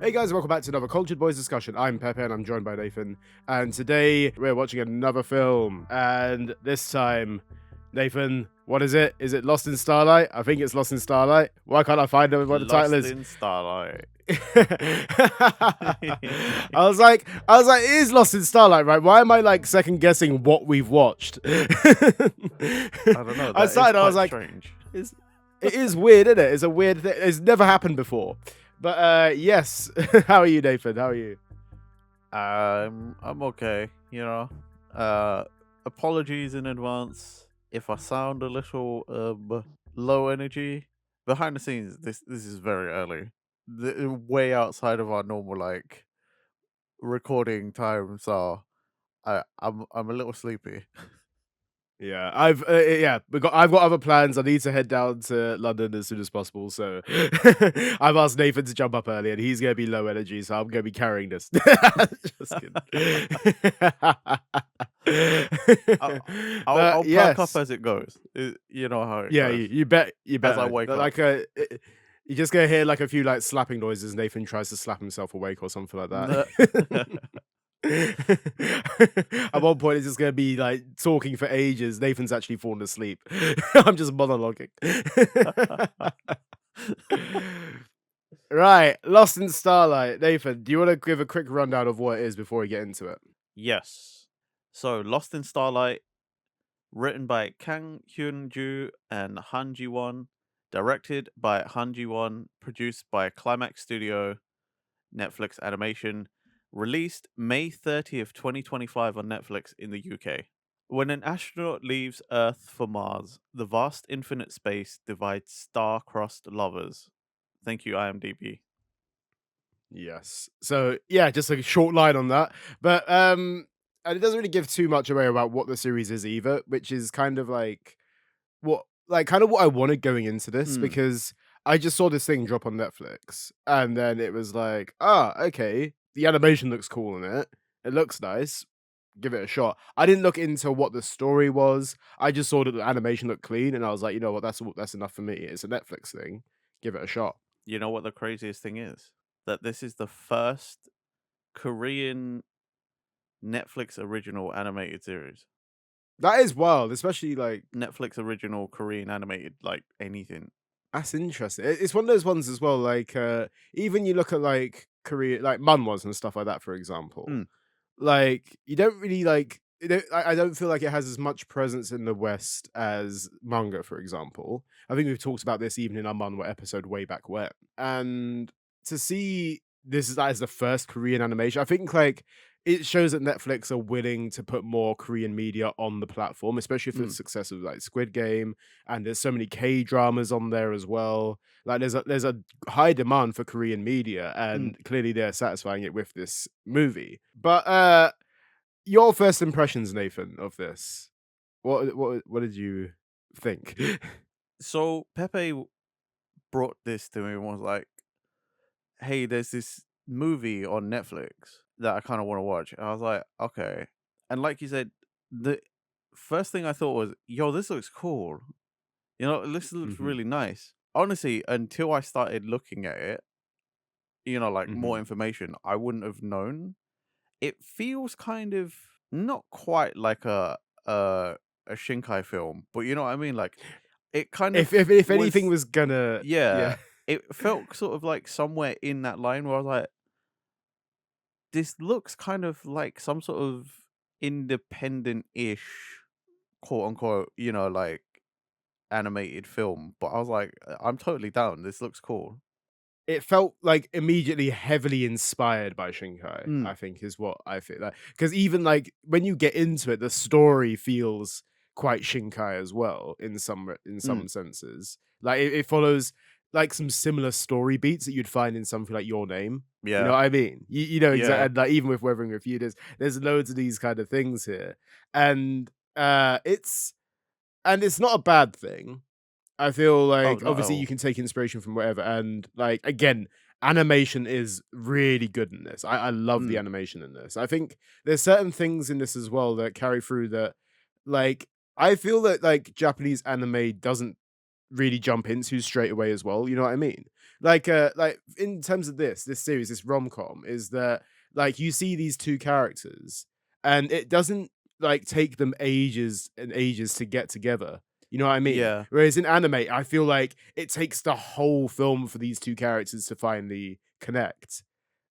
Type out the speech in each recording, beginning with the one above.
Hey guys, welcome back to another Cultured Boys discussion. I'm Pepe and I'm joined by Nathan. And today we're watching another film. And this time, Nathan, what is it? Is it Lost in Starlight? I think it's Lost in Starlight. Why can't I find out what the title Lost is? in Starlight. I was like, it is Lost in Starlight, right? Why am I like second guessing what we've watched? I don't know. I was like, strange. it is weird, isn't it? It's a weird thing. It's never happened before. But yes, how are you, Nathan? How are you? I'm okay. Apologies in advance if I sound a little low energy. Behind the scenes, this is very early, way outside of our normal recording time. So I'm a little sleepy. Yeah, I've I've got other plans. I need to head down to London as soon as possible. So I've asked Nathan to jump up early, and he's gonna be low energy, so I'm gonna be carrying this. Just kidding. I'll yes, perk up as it goes. You know how it yeah, goes. you bet, you bet. I wake up. Like you're just gonna hear like a few like slapping noises. Nathan tries to slap himself awake or something like that. At one point, it's just gonna be like talking for ages. Nathan's actually fallen asleep. I'm just monologuing. Right, Lost in Starlight. Nathan, do you want to give a quick rundown of what it is before we get into it? Yes. So, Lost in Starlight, written by Kang Hyun-ju and Han Ji-won, directed by Han Ji-won, produced by Climax Studio, Netflix Animation, released May 30th, 2025 on Netflix in the UK. When an astronaut leaves Earth for Mars, the vast infinite space divides star-crossed lovers. Thank you, IMDb. Yes. So yeah, just a short line on that. But and it doesn't really give too much away about what the series is either, which is kind of like what I wanted going into this, Hmm. because I just saw this thing drop on Netflix and then it was like, ah, okay, the animation looks cool in it. It looks nice. Give it a shot. I didn't look into what the story was. I just saw that the animation looked clean and I was like, you know what, that's enough for me. It's a Netflix thing. Give it a shot. You know what the craziest thing is? That this is the first Korean Netflix original animated series. That is wild, especially like Netflix original Korean animated, like anything. that's interesting. It's one of those ones as well. Like even you look at like Korea, like manhwas and stuff like that, for example. Mm. Like you don't really like. I don't feel like it has as much presence in the West as manga, for example. I think we've talked about this even in our manhwa episode way back when. And to see this is as the first Korean animation, I think like it shows that Netflix are willing to put more Korean media on the platform, especially for the Mm. success of like Squid Game, and there's so many K dramas on there as well. Like there's a high demand for Korean media, Mm. and clearly they're satisfying it with this movie. But your first impressions, Nathan, of this? What did you think? So Pepe brought this to me and was like, "Hey, there's this movie on Netflix that I kind of want to watch." And I was like, "Okay." And like you said, the first thing I thought was, "Yo, this looks cool. This looks Mhm, really nice." Honestly, until I started looking at it, like more mhm. information, I wouldn't have known. It feels kind of not quite like a Shinkai film, but you know what I mean? Like it kind of If anything was was gonna, yeah, yeah. it felt sort of like somewhere in that line where I was like, this looks kind of like some sort of independent-ish, quote unquote, like animated film. But I was like, I'm totally down. This looks cool. It felt like immediately heavily inspired by Shinkai, Mm, I think is what I feel like. Because even like when you get into it, the story feels quite Shinkai as well in mm, some senses. Like it follows like some similar story beats that you'd find in something like Your Name. You know yeah, what I mean? You know yeah. exactly. Like even with Weathering with You, there's loads of these kind of things here, and it's it's not a bad thing. I feel Oh, like not at obviously you all. can take inspiration from whatever, and like again, animation is really good in this. I love the Mm, animation in this. I think there's certain things in this as well that carry through that, like I feel that like Japanese anime doesn't really jump into straight away as well. You know what I mean? like in terms of this series, this rom-com is that like you see these two characters and it doesn't like take them ages and ages to get together. You know what I mean? Yeah. Whereas in anime, I feel like it takes the whole film for these two characters to finally connect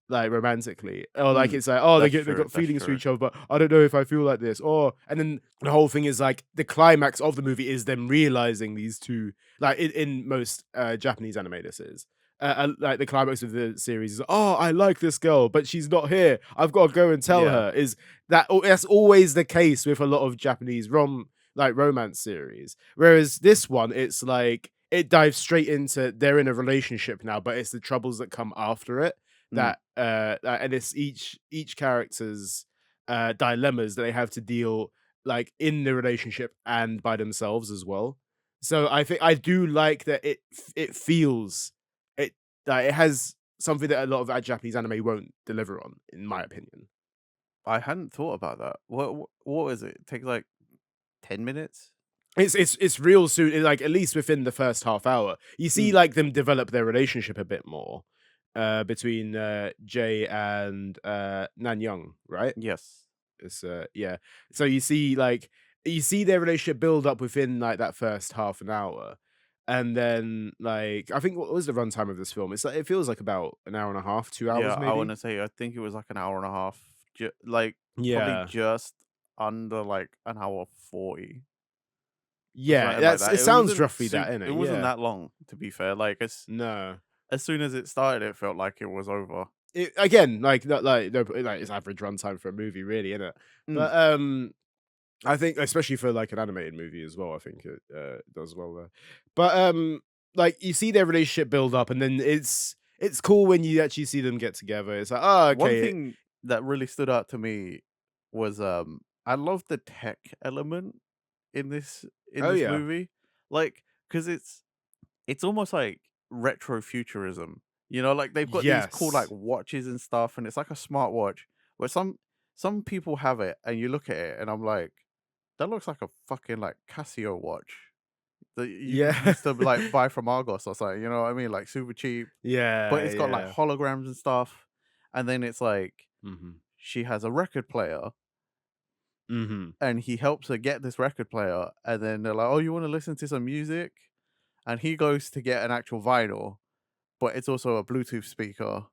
like romantically, or like Mm. it's like, oh, That's they true, got that's feelings for true. each other, but I don't know if I feel like this. Or and then the whole thing is like the climax of the movie is them realizing these two, like in most Japanese anime, this is. Like the climax of the series is, oh, I like this girl, but she's not here. I've got to go and tell Yeah. her. Is that that's always the case with a lot of Japanese romance series. Whereas this one, it's like it dives straight into they're in a relationship now, but it's the troubles that come after it Mm. and it's each character's dilemmas that they have to deal like in the relationship and by themselves as well. So I think I do like that it feels it like it has something that a lot of Japanese anime won't deliver on, in my opinion. I hadn't thought about that. What is it? It takes, like, 10 minutes? It's real soon, like at least within the first half hour. You see Mm. like them develop their relationship a bit more between Jay and Nan Young, right? Yes. It's yeah. So you see their relationship build up within like that first half an hour. And then like I think what was the runtime of this film? It's like it feels like about an hour and a half, two Yeah, hours I maybe. wanna say I think it was, like, an hour and a half, like, probably Yeah. just under, like, an hour 40 or Yeah, something like that's it that. sounds roughly that, in It it. wasn't Yeah. that long, to be fair, like, No. as soon as it started, it felt like it was over. It, again, like not like no, like it's average runtime for a movie, really, isn't it? Mm. But I think especially for like an animated movie as well, I think it does well there. But like you see their relationship build up, and then it's cool when you actually see them get together. It's like, oh, One okay, thing that really stood out to me was, I love the tech element in oh this yeah, movie, like, because it's almost like retrofuturism. You know, like they've got these cool like yes, watches and stuff, and it's like a smartwatch. Where some people have it, and you look at it, and I'm like, that looks like a fucking like Casio watch that you yeah, used to like buy from Argos or something. You know what I mean? Like super cheap, but yeah, it's got like yeah. holograms and stuff. And then it's like Mhm, she has a record player, mhm. and he helps her get this record player. And then they're like, "Oh, you want to listen to some music?" And he goes to get an actual vinyl, but it's also a Bluetooth speaker.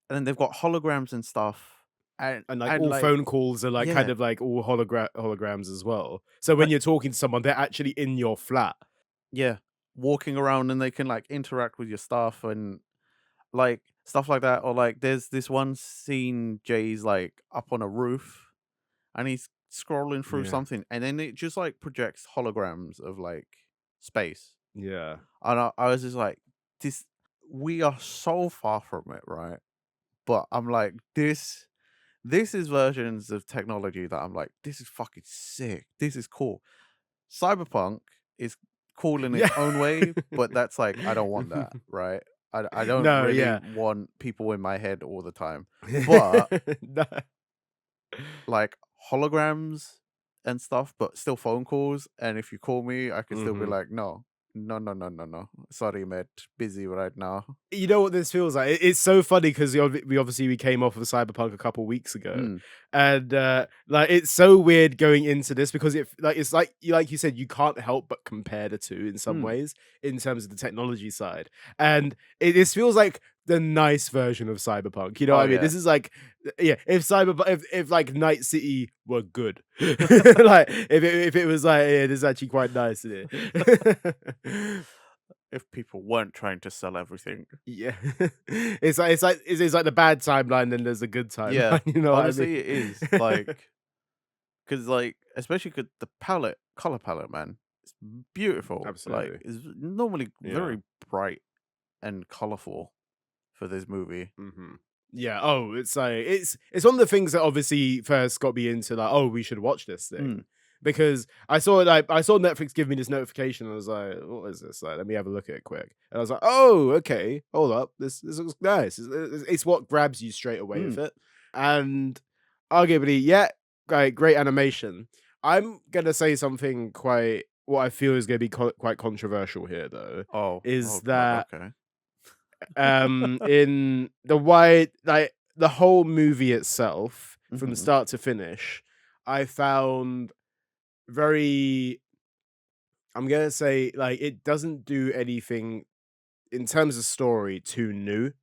And then they've got holograms and stuff, And like and all like phone calls are like kind yeah, of like all holograms as well. So when but you're talking to someone, they're actually in your flat. yeah, walking around and they can like interact with your stuff and like stuff like that. Or like there's this one scene Jay's like up on a roof and he's scrolling through Yeah, something and then it just like projects holograms of like space. yeah. And I was just like, this we are so far from it, right? But I'm like, this is versions of technology that I'm like, this is fucking sick. This is cool. Cyberpunk is cool in its Yeah. own way, but that's like I don't want that, right? I don't No, really yeah. want people in my head all the time. But No. like holograms and stuff, but still phone calls. And if you call me, I can still be Mhm. like, no, no, no, no, no, no. Sorry, mate. Busy right now. You know what this feels like? It's so funny because we obviously we came off of Cyberpunk a couple weeks ago, Mm, and like it's so weird going into this because it's like you said, you can't help but compare the two in some mm. ways in terms of the technology side, and this feels like the nice version of Cyberpunk. You know Oh what I mean? yeah. This is like yeah, if if like Night City were good, like if it was like yeah, this is actually quite nice. Isn't it? If people weren't trying to sell everything. Yeah. It's like the bad timeline, then there's a good Yeah. timeline, you know what I Honestly, it mean? is like because like especially the color palette, man, it's beautiful. Like Absolutely. it's normally Yeah. very bright and colorful for this movie. Mhm. Yeah, oh, it's like it's one of the things that obviously first got me into like, "Oh, we should watch this Mm, thing." Because I saw Netflix give me this notification, and I was like, "What is this? Like, let me have a look at it quick." And I was like, "Oh, okay, hold up. This looks nice." It's what grabs you straight away mm. with it. And arguably, yeah, great animation. I'm gonna say something quite what I feel is gonna be quite controversial here, though, Oh, is oh god, that okay. In the wide like, the whole movie itself, from the Mhm. start to finish, I found very I'm gonna say, like, it doesn't do anything in terms of story too new.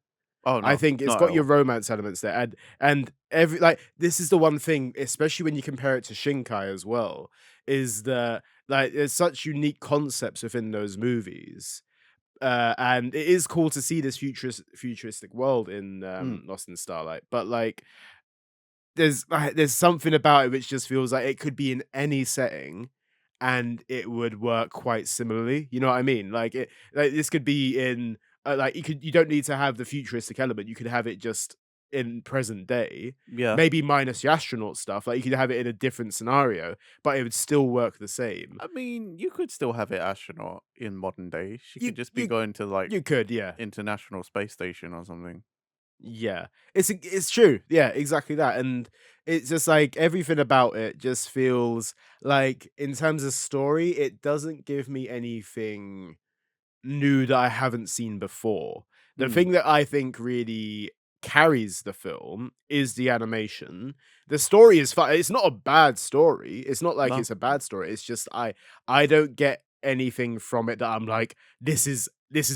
Oh, I no. think it's Not at got your all. romance elements there, and every like, this is the one thing, especially when you compare it to Shinkai as well, is that, like, there's such unique concepts within those movies, and it is cool to see this futuristic world in, Mm. Lost in Starlight, but, like, there's something about it which just feels like it could be in any setting, and it would work quite similarly, you know what I mean? Like, this could be in, like, you don't need to have the futuristic element, you could have it just in present day, Yeah. maybe minus the astronaut stuff, like, you could have it in a different scenario, but it would still work the same. I mean, you could still have it astronaut in modern day. She You could just be you going to, like, you could, yeah. International Space Station or something. Yeah. It's true. Yeah, exactly that, and it's just, like, everything about it just feels like, in terms of story, it doesn't give me anything new that I haven't seen before. The Mm. thing that I think really carries the film is the animation. The story is fine. It's not a bad story. It's not like No. it's a bad story. It's just I don't get anything from it that I'm like, this is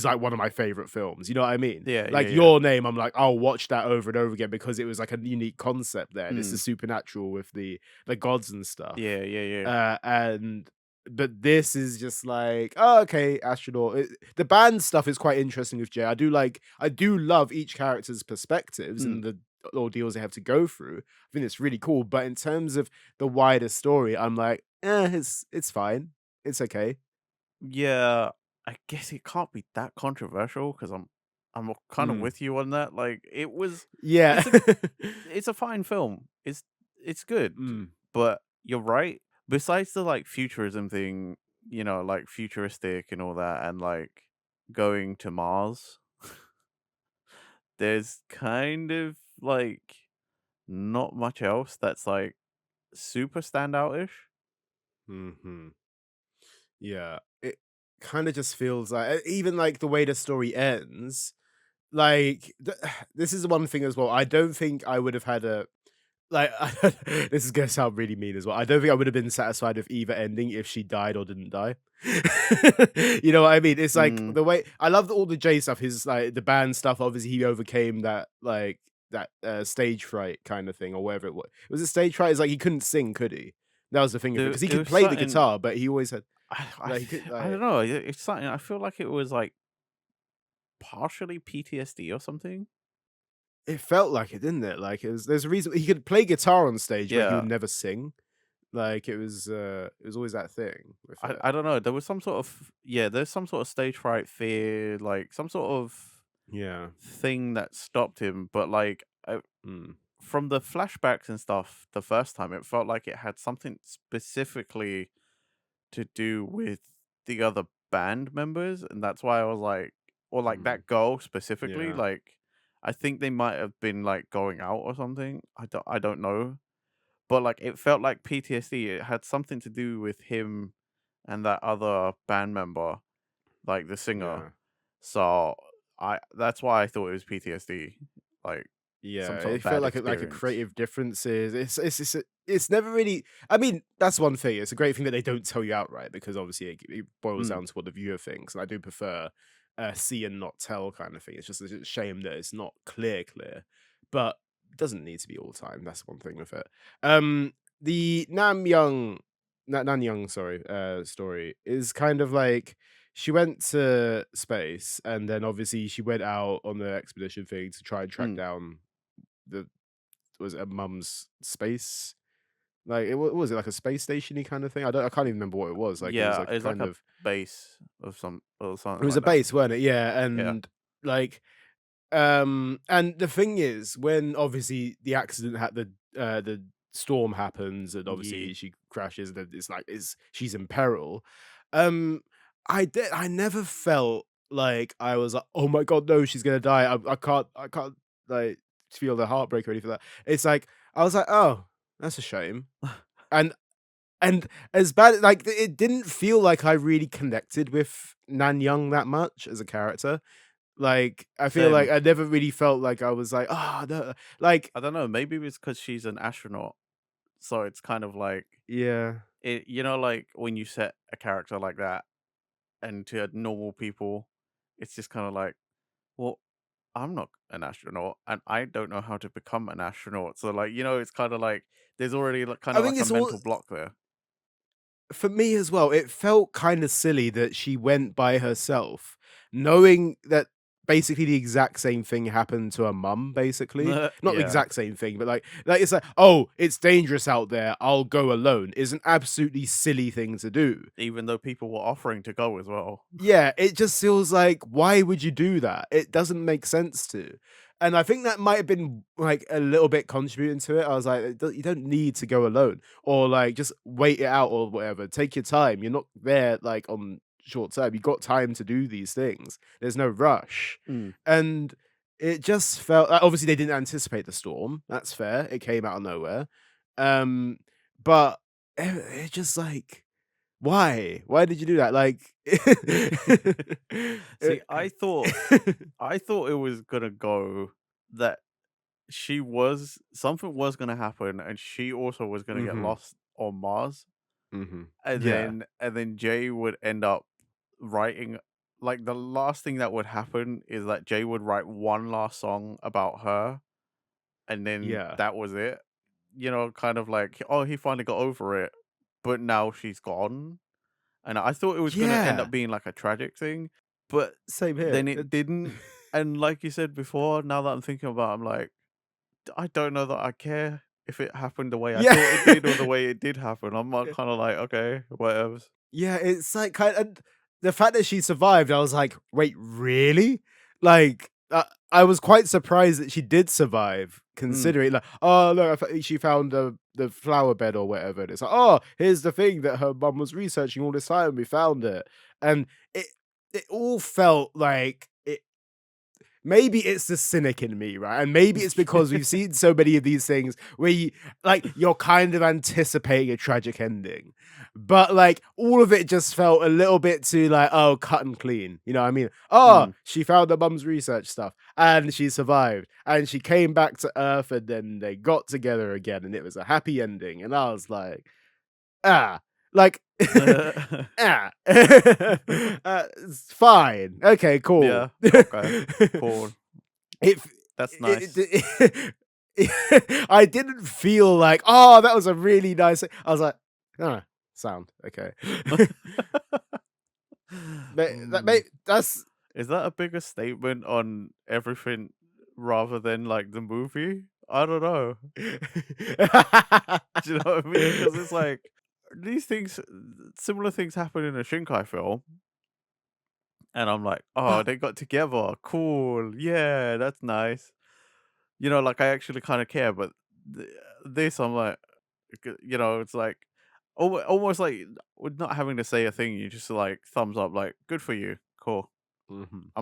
like one of my favorite films. You know what I mean? Yeah, yeah, Like yeah. Your Name, I'm like, I'll watch that over and over again because it was like a unique concept there. This Mm. is supernatural with the gods and stuff. Yeah, yeah, yeah. And but this is just like, oh, okay, astronaut. The band stuff is quite interesting with Jay. I do love each character's perspectives Mm. and the ordeals they have to go through. I think it's really cool. But in terms of the wider story, I'm like, it's fine. It's okay. Yeah, I guess it can't be that controversial because I'm kind of Mm. with you on that. Like, Yeah. it's a it's a fine film. It's good, Mm. but you're right. Besides the, like, futurism thing, like futuristic and all that, and like going to Mars, there's kind of like not much else that's like super standout-ish. Hmm. Yeah. It kind of just feels like, even like the way the story ends. Like, this is one thing as well. I don't think I would have had a like, this is gonna sound really mean as well. I don't think I would have been satisfied with either ending if she died or didn't die. You know what I mean? It's like Mm. the way I love all the J stuff, his like the band stuff. Obviously, he overcame that stage fright kind of thing, or whatever it was. Was it stage fright? It's like he couldn't sing, could he? That was the thing of it There, because he it could was play the something guitar, but he always had like he could I don't like know. It's something I feel like it was like partially PTSD or something. it felt like it, didn't it? Like there's a reason he could play guitar on stage, but he would Yeah, never sing. Like it was always that thing with I it. I don't know. There was some sort of there's some sort of stage fright fear, like some sort of Yeah. thing that stopped him. But like Mm. from the flashbacks and stuff, the first time it felt like it had something specifically to do with the other band members, and that's why I was like, or like Mm. that girl specifically. Yeah. Like, I think they might have been like going out or something. I don't know, but like it felt like PTSD. It had something to do with him and that other band member, like the singer. Yeah. So I that's why I thought it was PTSD, like some Yeah, sort it of felt bad like a experience. creative differences. It's never really. I mean, that's one thing. It's a great thing that they don't tell you outright because obviously it boils Mm, down to what the viewer thinks, and I do prefer see and not tell kind of thing. It's just a shame that it's not clear, but it doesn't need to be all the time. That's one thing with it. The Nan Young, sorry, story is kind of like she went to space and then obviously she went out on the expedition thing to try and track mm. down the was it a mum's space? Like, what was it, like a space stationy kind of thing? I can't even remember what it was, like, it was Yeah, like a it's like kind a of base of some or it something was a like that. base, weren't it? Yeah, Yeah. like, and the thing is, when obviously the storm happens and Yeah. obviously she crashes and it's like she's in peril, um, I never felt like I was like, "Oh my god, no, she's gonna die." I can't, like, feel the heartbreak or anything like that. It's like, I was like, "Oh, that's a shame." And and as bad like, it didn't feel like I really connected with Nan Young that much as a character. Like, I feel like Same. I never really felt like I was like, "Ah, no," like I don't know. Maybe it's because she's an astronaut, so it's kind of like yeah. it. You know, like when you set a character like that, and to normal people, it's just kind of like, well, I'm not an astronaut, and I don't know how to become an astronaut. So, like, it's kind of like there's already like kind I of think like a it's all mental block there. for me as well, it felt kind of silly that she went by herself, knowing that basically the exact same thing happened to her mum, basically. Not the Yeah. exact same thing, but like it's like, oh, it's dangerous out there, I'll go alone is an absolutely silly thing to do. Even though people were offering to go as well. Yeah, it just feels like, why would you do that? It doesn't make sense to. And I think that might have been like a little bit contributing to it. I was like, You don't need to go alone, or like just wait it out or whatever. Take your time. You're not there like on short term. You got time to do these things. There's no rush." Mm. And it just felt like, obviously they didn't anticipate the storm. That's fair. It came out of nowhere. Um, but it just like, why? Why did you do that? Like, See, it I thought it was gonna go that she was something was gonna happen, and she also was gonna get Mhm, lost on Mars, mhm. and Yeah. then Jay would end up writing like the last thing that would happen is that Jay would write one last song about her, and then Yeah. that was it. Kind of like, oh, he finally got over it, but now she's gone. And I thought it was gonna end Yeah. up being like a tragic thing, but Same here. then it didn't. And like you said before, now that I'm thinking about it, I'm like, I don't know that I care if it happened the way I Yeah. thought it did or the way it did happen. I'm not kind of like, okay, whatever. Yeah, it's like and the fact that she survived, I was like, "Wait, really?" Like, I was quite surprised that she did survive, Mm. considering like, "Oh, look, she found the flower bed or whatever." And it's like, "Oh, here's the thing that her mum was researching all this time. We found it." And it it all felt like maybe it's the cynic in me, right? And maybe it's because we've seen so many of these things where you're kind of anticipating a tragic ending. But like all of it just felt a little bit too like, oh, cut and clean. You know what I mean? Oh, Mm. she found her mum's research stuff and she survived and she came back to Earth and then they got together again and it was a happy ending. And I was like, ah, like ah. It's fine. Okay, cool. Yeah. Okay. Cool. It That's nice. I didn't feel like, "Oh, that was a really nice," I was like, "Ah, sound, okay." Mm. That's Is that a bigger statement on everything rather than like the movie? I don't know. Do you know what I mean? Because it's like these things, similar things happen in a Shinkai film, and I'm like, oh, but they got together, cool, yeah, that's nice. Like I actually kind of care, but th- this I'm like, it's like almost like with not having to say a thing, you just like thumbs up, like good for you, cool. Mhm. I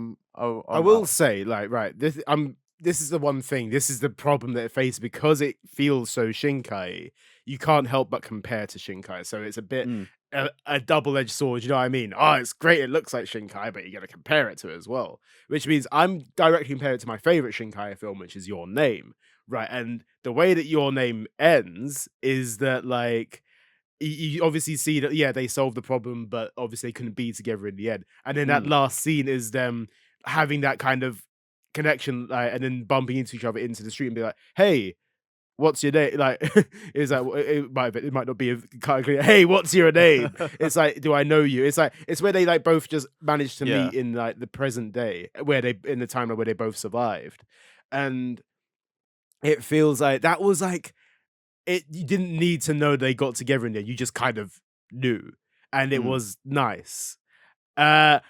I'm will out. say, like, right, this is the one thing, this is the problem that it faces because it feels so Shinkai. You can't help but compare to Shinkai, so it's a bit Mm, a double-edged sword. You know what I mean? Oh, it's great, it looks like Shinkai, but you got to compare it to it as well, which means I'm directly comparing it to my favorite Shinkai film, which is Your Name, right? And the way that Your Name ends is that like you obviously see that yeah they solved the problem but obviously they couldn't be together in the end and then that mm. last scene is them having that kind of connection and then bumping into each other into the street and be like, hey, what's your name, like is that it might not be a kind of clear, hey, what's your name, it's like, do I know you, it's like it's where they like both just managed to Yeah. meet in like the present day where they in the timeline where they both survived. And it feels like that was like you didn't need to know they got together in there, you just kind of knew, and it Mm. was nice. Uh,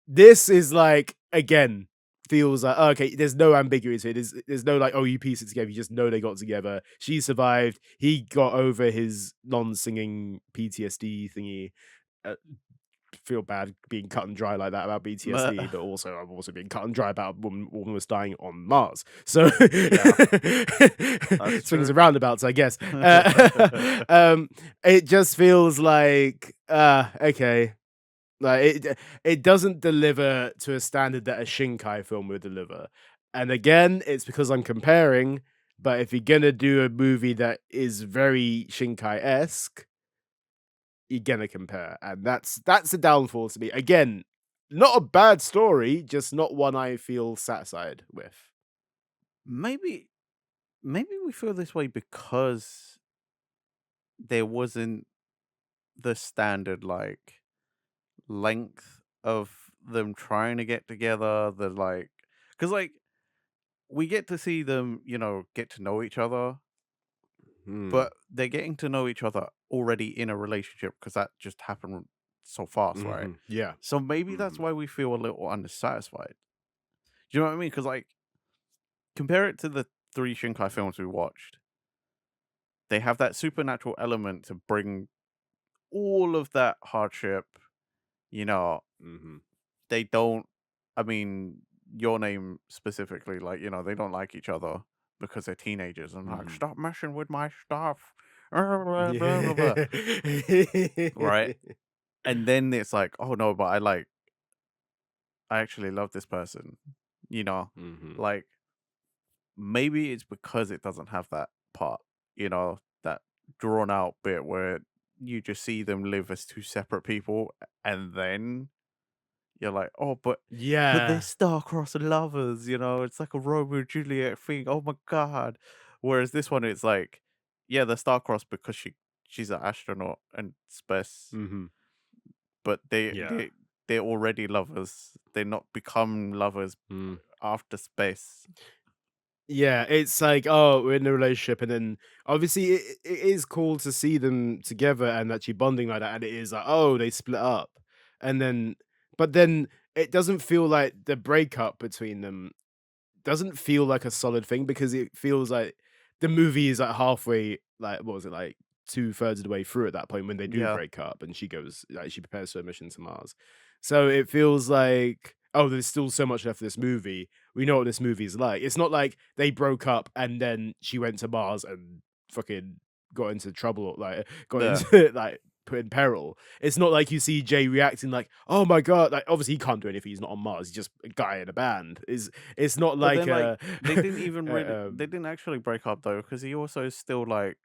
this is like, again, feels like, okay, there's no ambiguity to it. There's no like, oh, you piece it together, you just know they got together. She survived, he got over his non-singing PTSD thingy. Uh, feel bad being cut and dry like that about BTSD, but also I'm also being cut and dry about a woman was dying on Mars. So Yeah, that's swings true. and roundabouts, I guess. It just feels like okay. Like it doesn't deliver to a standard that a Shinkai film would deliver. And again, it's because I'm comparing, but if you're gonna do a movie that is very Shinkai-esque, you're gonna compare. And that's the downfall to me. Again, not a bad story, just not one I feel satisfied with. Maybe maybe we feel this way because there wasn't the standard like length of them trying to get together, the like because like we get to see them, get to know each other, Hmm. but they're getting to know each other already in a relationship because that just happened so fast, right? Mhm. Yeah. So maybe that's Mhm. why we feel a little unsatisfied. Do you know what I mean? Because like compare it to the three Shinkai films we watched. They have that supernatural element to bring all of that hardship. You know, Mhm. they don't. I mean, your name specifically, like they don't like each other because they're teenagers and like Mhm. stop messing with my stuff. Blah, blah, blah, blah. Yeah. Right? And then it's like, oh no, but I actually love this person. You know, Mhm. like maybe it's because it doesn't have that part, that drawn out bit where you just see them live as two separate people and then you're like, "Oh, but they're Yeah. star-crossed lovers," It's like a Romeo and Juliet thing. Oh my god. Whereas this one, it's like, yeah, they're star-crossed because she's an astronaut and space, Mhm. but they Yeah. they they're already lovers. They're not become lovers Mm. after space. Yeah, it's like, oh, we're in a relationship, and then obviously it is cool to see them together and actually bonding like that. And it is like, oh, they split up, and then, but then it doesn't feel like the breakup between them doesn't feel like a solid thing because it feels like the movie is like halfway, like what was it, like 2/3 of the way through at that point when they do Yeah. break up and she goes like she prepares for a mission to Mars. So it feels like, oh, there's still so much left of this movie. We know what this movie is like. It's not like they broke up and then she went to Mars and fucking got into trouble, like got Yeah. into like put in peril. It's not like you see Jay reacting like, "Oh my god!" Like obviously he can't do anything. He's not on Mars. He's just a guy in a band. Is it's not But like then, like, a, they didn't even really they um, didn't actually break up though, because he also is still like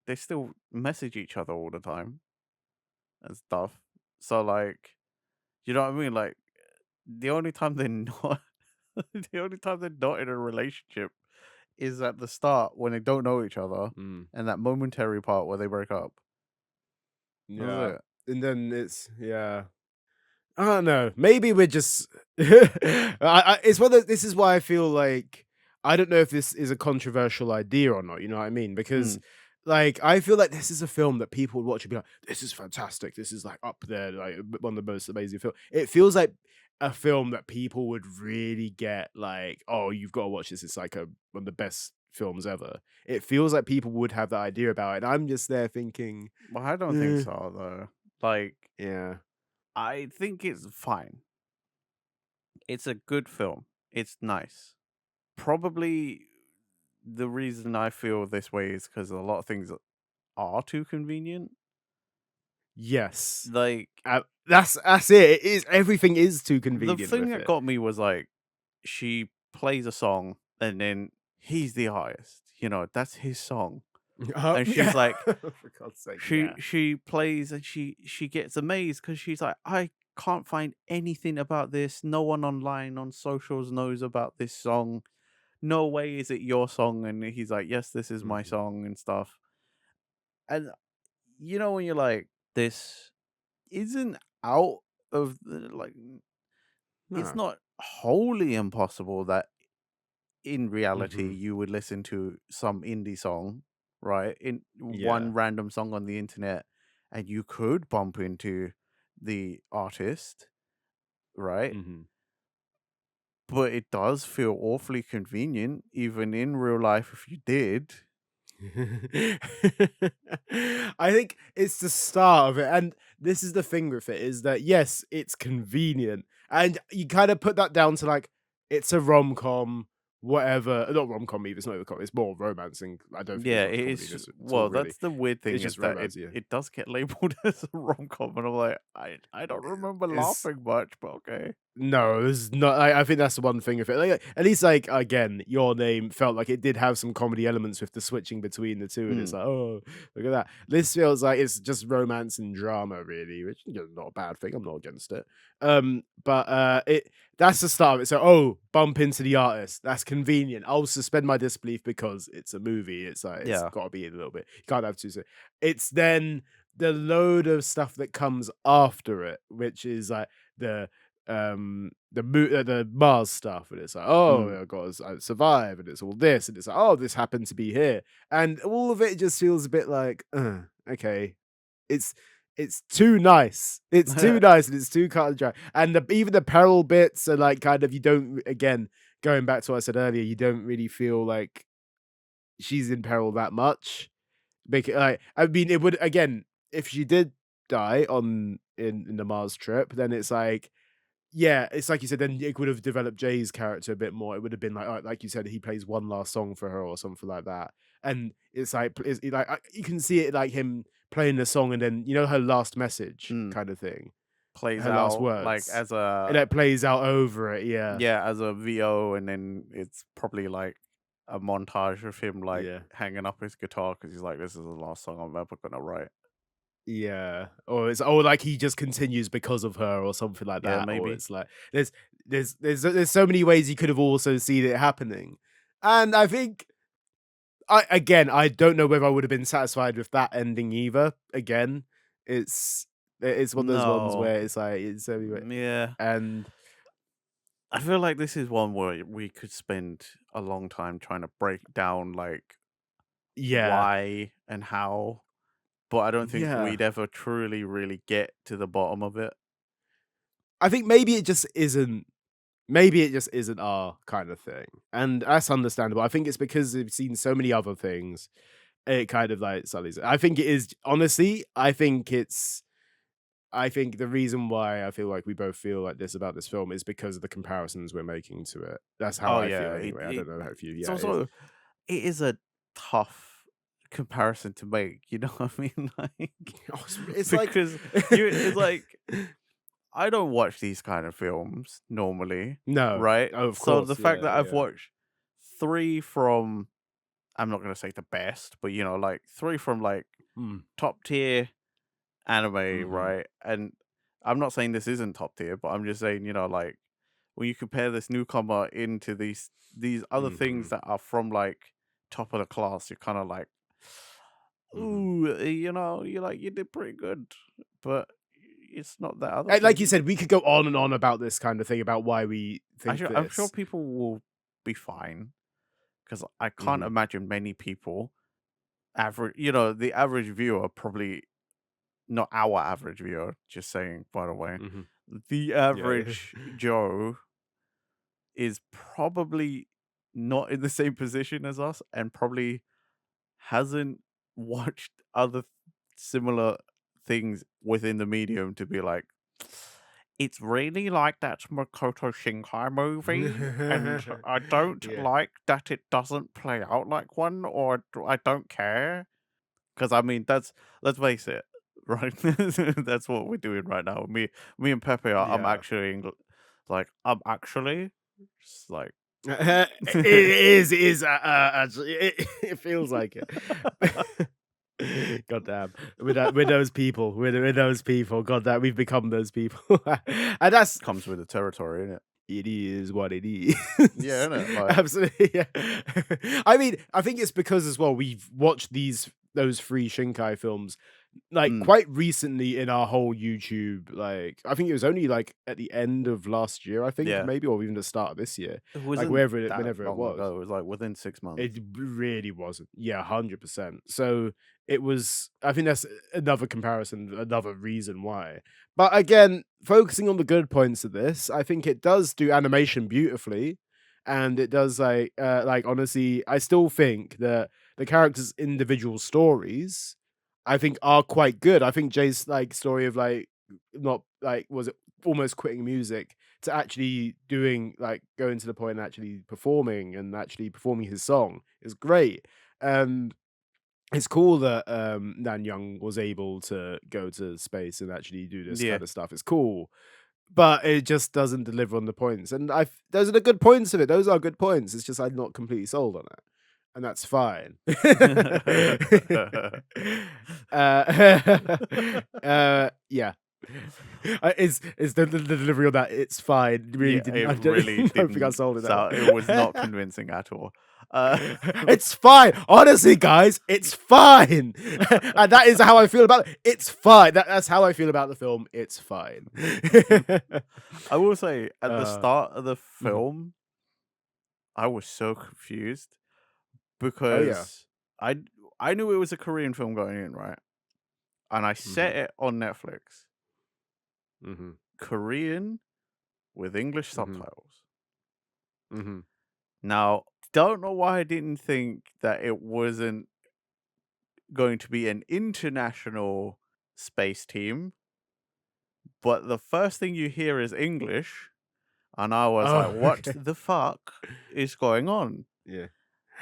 they still message each other all the time and stuff. So like, you know what I mean? Like, the only time they're not the only time they're not in a relationship is at the start when they don't know each other, mm, and that momentary part where they break up. That's yeah, it. and then it's yeah. I don't know. Maybe we're just. It's whether this is why I feel like I don't know if this is a controversial idea or not. You know what I mean? Because Mm, like I feel like this is a film that people would watch and be like, "This is fantastic. This is like up there, like one of the most amazing film." It feels like a film that people would really get like, "Oh, you've got to watch this. It's like one of the best films ever." It feels like people would have that idea about it. And I'm just there thinking, but I don't think eh, so though. Like, yeah, I think it's fine. It's a good film. It's nice. Probably the reason I feel this way is because a lot of things are too convenient. yes. Like, That's it. It is everything is too the convenient thing with that it. got me was like, she plays a song and then he's the artist, that's his song. And Yeah. she's like, For God's sake, she yeah. she plays and she gets amazed because she's like, I can't find anything about this. No one online on socials knows about this song. No way is it your song. And he's like, yes, this is my Mhm. song and stuff. And when you're like, this isn't out of like, it's No. not wholly impossible that in reality Mhm. you would listen to some indie song, right? In Yeah. one random song on the internet, and you could bump into the artist, right? Mhm. But it does feel awfully convenient, even in real life, if you did. I think it's the start of it, and this is the thing with it, is that, yes, it's convenient, and you kinda put that down to, like, it's a rom-com, whatever, not rom-com either, it's not even comedy, it's more romancing. I don't think there's Yeah, much it comedy in is. this at all, Well, really. that's the weird thing It's is just that romance, yeah. it does get labeled as a rom-com, and I'm like, I don't remember It's laughing much, but okay. No, it's not. I think that's the one thing of it. Like, at least, like again, Your Name felt like it did have some comedy elements with the switching between the two, and it's Mm, like, oh, look at that. This feels like it's just romance and drama, really, which not a bad thing. I'm not against it. But it that's the start of it. So, oh, bump into the artist. That's convenient. I'll suspend my disbelief because it's a movie. It's like it's yeah. got to be a little bit. You can't have two. It's then the load of stuff that comes after it, which is like the the Mars stuff, and it's like, Mm, oh, I got to survive, and it's all this, and it's like, oh, this happened to be here, and all of it just feels a bit like, okay, it's it's too nice, it's too nice, and it's too cut and dry, and even the peril bits are like kind of you don't again going back to what I said earlier, you don't really feel like she's in peril that much. Because like, I mean, it would again if she did die on in the Mars trip, then it's like yeah, it's like you said, then it would have developed Jay's character a bit more. It would have been like, like you said, he plays one last song for her or something like that. And it's like, you can see it like him playing the song and then, her last message mm. kind of thing, Plays her last out like words. as And a it plays out over it. Yeah. yeah, as a VO, and then it's probably like a montage of him like Yeah. hanging up his guitar because he's like, "This is the last song I'm ever gonna write." Yeah. Or it's, or like he just continues because of her or something like Yeah, that. Or maybe. it's like, there's so many ways you could have also seen it happening. And I think I don't know whether I would have been satisfied with that ending either. Again, it's it's one of those ones No, where it's like it's so yeah. and I feel like this is one where we could spend a long time trying to break down like yeah, why and how, but I don't think yeah. we'd ever truly really get to the bottom of it. I think maybe it just isn't. Maybe it just isn't our kind of thing, and that's understandable. I think it's because we've seen so many other things. It kind of like sullies it. I think it is honestly. I think the reason why I feel like we both feel like this about this film is because of the comparisons we're making to it. That's how Oh I yeah, feel anyway. I don't know how you. it's Yeah, it is. also it is a tough comparison to make, you know what I mean? Like Oh, it's like because you it's like I don't watch these kind of films normally, no. right? Oh, of So the course. fact Yeah, that I've yeah. watched 3 from I'm not gonna say the best, but like 3 from like Mm, top tier anime, mhm, right? And I'm not saying this isn't top tier, but I'm just saying, like when you compare this newcomer into these other things mhm, that are from like top of the class, you're kind of like, mhm. ooh, you're like you did pretty good, but it's not that other And like you thing. said, we could go on and on about this kind of thing about why we think I'm sure this. people will be fine because I can't Mhm, imagine many people average, the average viewer probably not our average viewer. Just saying, by the way, mhm. the Yeah, yeah. average Joe is probably not in the same position as us and probably hasn't watched other similar things within the medium to be like, it's really like that Makoto Shinkai movie, and I don't Yeah. like that it doesn't play out like one, or I don't care. Because I mean, let's face it, right? That's what we're doing right now. Me and Pepe are. Yeah. I'm actually, just like, It is, actually, it feels like it. God damn. We're those people. We're those people. God damn, we've become those people. And that's comes with the territory, innit? it is what it is. Yeah, innit? Like, Absolutely, yeah. I mean, I think it's because as well, we've watched those 3 Shinkai films like mm, quite recently in our whole YouTube, like I think it was only like at the end of last year, I think, yeah, maybe, or even the start of this year, it like wasn't that whenever it long was. ago. It was like within 6 months. It really wasn't. Yeah, 100%. So it was I think that's another comparison, another reason why. But again, focusing on the good points of this, I think it does do animation beautifully. And it does like honestly, I still think that the characters' individual stories, I think are quite good. I think Jay's like story of like not like was it almost quitting music to actually doing like going to the point and actually performing his song is great. And it's cool that Nan Young was able to go to space and actually do this Yeah. kind of stuff. It's cool. But it just doesn't deliver on the points. And I those are the good points of it. Those are good points. It's just I'm not completely sold on it. And that's fine. uh, yeah. Is the delivery of that it's fine really Yeah, didn't it I really don't think I didn't sold it that sound it was not well. convincing at all. Uh, It's fine. Honestly, guys, it's fine. And that is how I feel about it. It's fine. That's how I feel about the film. It's fine. I will say at the uh, start of the mhm. film, I was so confused Oh yeah. because I I knew it was a Korean film going in, right? And I Mhm. set it on Netflix. Mhm. Korean with English Mhm. subtitles. Mhm. Now, don't know why I didn't think that it wasn't going to be an international space team, but the first thing you hear is English, and I was like, Oh, "What okay. the fuck is going on?" Yeah.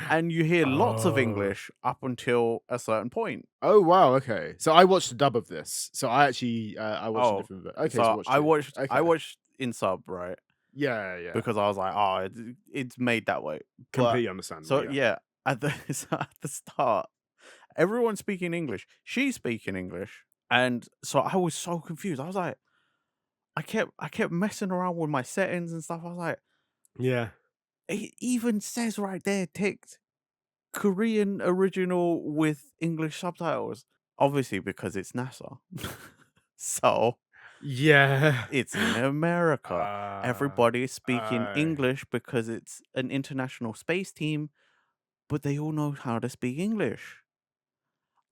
And you hear lots of Oh. English up until a certain point. Oh wow. Okay. So I watched the dub of this. So I actually I watched a Oh, different. Okay. So so watch I two. watched I Okay. watched in sub, right? Yeah. Yeah. Because I was like, "Oh, it's made that way." But Completely understandable. so Yeah. yeah, at the so at the start, everyone's speaking English. She's speaking English, and so I was so confused. I was like, I kept messing around with my settings and stuff. I was like, Yeah. it even says right there, ticked Korean original with English subtitles. Obviously, because it's NASA. So Yeah. it's in America. Uh, Everybody is speaking I English because it's an international space team, but they all know how to speak English.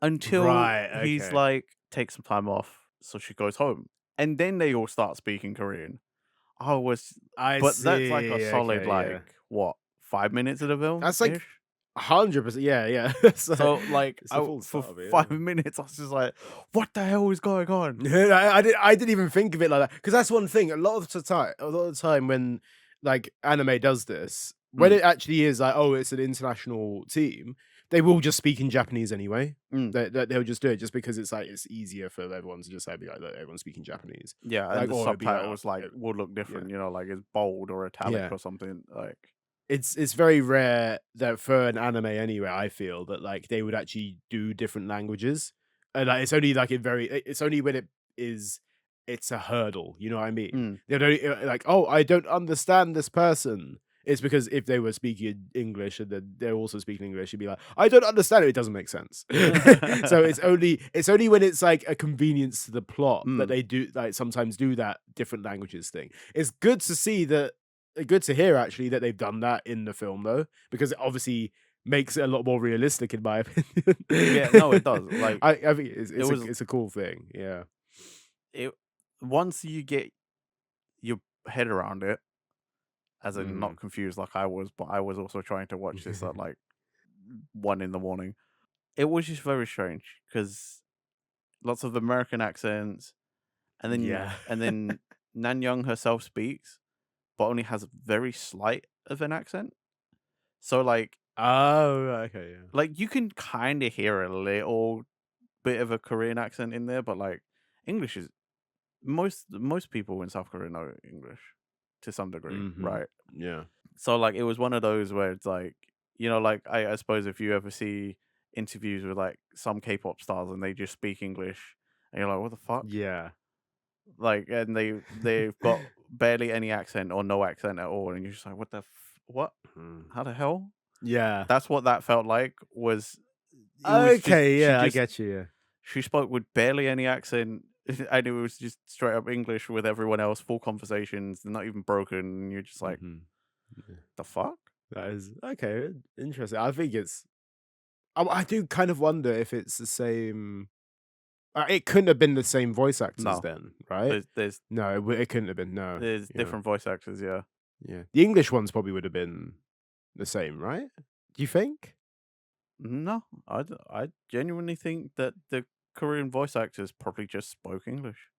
Until right, he's okay. like, take some time off, so she goes home. And then they all start speaking Korean. I was I but that's like a see, solid, okay, like, yeah. what, 5 minutes of the That's like film-ish? 100%, yeah, yeah. So, like, It's the I full for start of it, 5 yeah. minutes, I was just like, "What the hell is going on?" I didn't even think of it like that because that's one thing. A lot of the time when like anime does this, when Mm, it actually is like, oh, it's an international team, they will just speak in Japanese anyway. mm. They'll just do it just because it's like it's easier for everyone to just like, be like, look, everyone's speaking Japanese. Yeah, and Like, the or it'd be like, oh, subtitles, like, would look yeah, different, like, it's bold or italic yeah. or something, like It's very rare that for an anime anyway, I feel that, like, they would actually do different languages, and, like, it's only, like, it's only when it's a hurdle, you know what I mean? mm. They don't like, "Oh, I don't understand this person." It's because if they were speaking English and then they're also speaking English, you'd be like, "I don't understand it." It doesn't make sense. So it's only when it's, like, a convenience to the plot that Mm. they do like, sometimes do that different languages thing. It's good to see that good to hear actually that they've done that in the film though, because it obviously makes it a lot more realistic in my opinion. Yeah, no, it does, like, I think it was it's a cool thing. Yeah. it once you get your head around it, as in not Mhm. confused like I was, but I was also trying to watch this at, like, 1 in the morning. It was just very strange because lots of American accents, Yeah. and then Nan Young herself speaks, but only has very slight of an accent. So, Oh, right, okay, yeah. you can kinda hear a little bit of a Korean accent in there, but, like, English is most people in South Korea know English to some degree, Mhm. right? Yeah. So, like, it was one of those where it's like, like, I suppose if you ever see interviews with, like, some K-pop stars and they just speak English and you're like, "What the fuck?" Yeah. Like, and they've got barely any accent or no accent at all, and you're just like, "What the what? Mhm. How the hell?" Yeah. That's what that felt like, it was just Okay, yeah, I get you, yeah. she spoke with barely any accent, and it was just straight up English with everyone else, full conversations, they're not even broken, and you're just like, Mhm. Yeah. "The fuck?" That is okay, interesting. I think I do kind of wonder if it's the same. It couldn't have been the same voice actors No. then, right? There's No, it couldn't have been. No, there's yeah, different voice actors, yeah. yeah. The English ones probably would have been the same, right? Do you think? No, I genuinely think that the Korean voice actors probably just spoke English.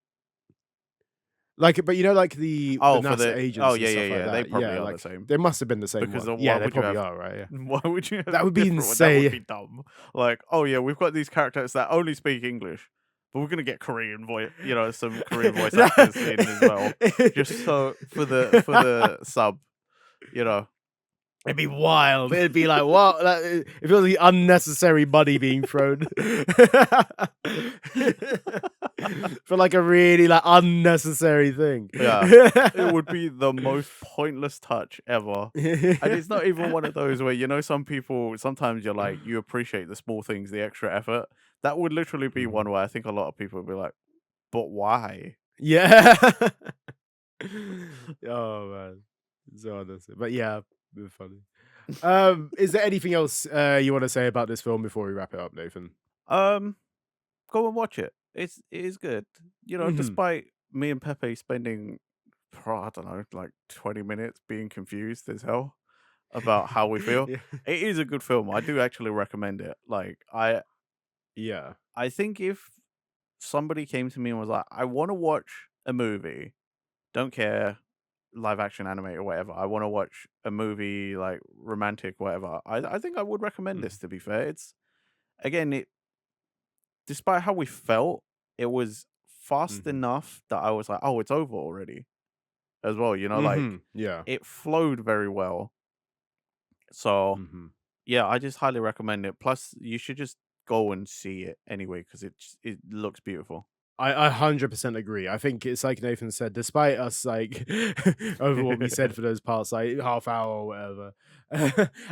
Like, but you know, like the Oh, for NASA the oh, agents and yeah, yeah, stuff like yeah, they that. Yeah, probably are the like same. they must have been the same Because one. why Yeah, they would you probably have are, right? Yeah, why would you have that a would be different one? That would insane. be dumb. Like, "Oh, yeah, we've got these characters that only speak English, but we're gonna get Korean voice, some Korean voice actors in as well, just so for the sub, you know?" It'd be wild. It'd be like, what? It feels like unnecessary money being thrown for like a really like unnecessary thing. Yeah. It would be the most pointless touch ever. And it's not even one of those where, some people sometimes you're like, you appreciate the small things, the extra effort. That would literally be Mhm. one where I think a lot of people would be like, "But why?" Yeah. Oh man, so unnecessary. But yeah, it's funny. Is there anything else you want to say about this film before we wrap it up, Nathan? Um, Go and watch it. It is good. Hmm. Despite me and Pepe spending, I don't know, like 20 minutes being confused as hell about how we feel, Yeah. it is a good film. I do actually recommend it. Like Yeah. I think if somebody came to me and was like, "I want to watch a movie, don't care live action anime or whatever. I want to watch a movie like romantic whatever." I think I would recommend Mm. this. To be fair, it's again it despite how we felt, it was fast Mhm. enough that I was like, "Oh, it's over already." As well, like Mhm. Yeah. it flowed very well. So Mhm. yeah, I just highly recommend it. Plus, you should just go and see it anyway because it looks beautiful. I 100% agree. I think it's like Nathan said, despite us like over what we said for those past like half hour or whatever,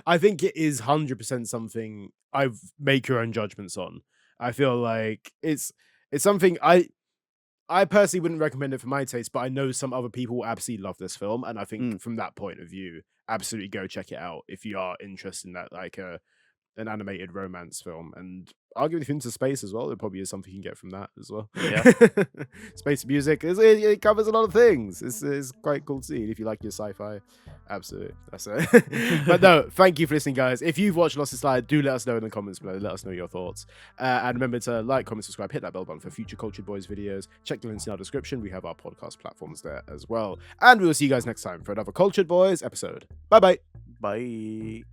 I think it is 100% something I've make your own judgments on. I feel like it's something I personally wouldn't recommend it for my taste, but I know some other people absolutely love this film, and I think Mm, from that point of view, absolutely go check it out if you are interested in that like an animated romance film, and arguably into space as well. There probably is something you can get from that as well. yeah. Space music it covers a lot of things. It's quite cool to see if you like your sci-fi. Absolutely, that's it. But no, thank you for listening, guys. If you've watched Lost in Slide, do let us know in the comments below. Let us know your thoughts, and remember to like, comment, subscribe, hit that bell button for future Cultured Boys videos. Check the links in our description. We have our podcast platforms there as well, and we will see you guys next time for another Cultured Boys episode. Bye bye. Bye.